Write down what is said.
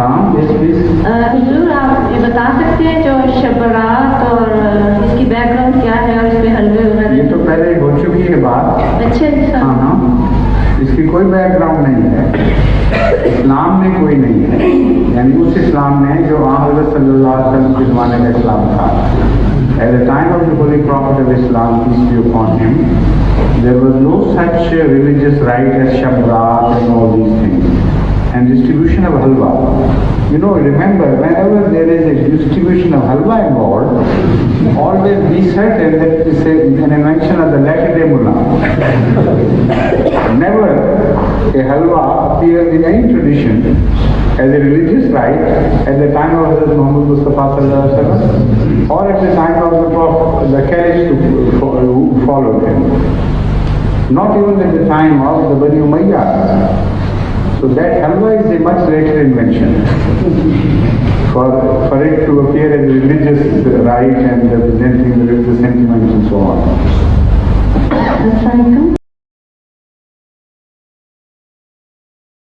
Assalam, yes please. حضور آپ یہ بتا سکتے ہیں جو شب برات اور اس کی بیک گراؤنڈ کیا ہے اور اس میں حلوے وغیرہ؟ یہ تو پہلے ہو چکی ہے بات. اچھا ہاں اس کی کوئی بیک گراؤنڈ نہیں ہے، اسلام میں کوئی نہیں ہے، یعنی اس اسلام میں جو حضرت صلی اللہ علیہ وسلم کے زمانے کا اسلام تھا. At the time of the Holy Prophet of Islam, peace be upon him, there was no such religious rite as Shab and all these things. And distribution of halwa. You know, remember, whenever there is a distribution of halwa involved, always be certain that it is an invention of the latter-day mullah. Never a halwa appears in any tradition as a religious rite at the time of Hazrat Muhammad Mustafa sallallahu alaihi wasallam or at the time of the Prophet, the caliphs who followed him. Not even at the time of the Bani Umayyah. So that halwa is a much later invention. For it to appear as a religious rite and representing the religious sentiments and so on.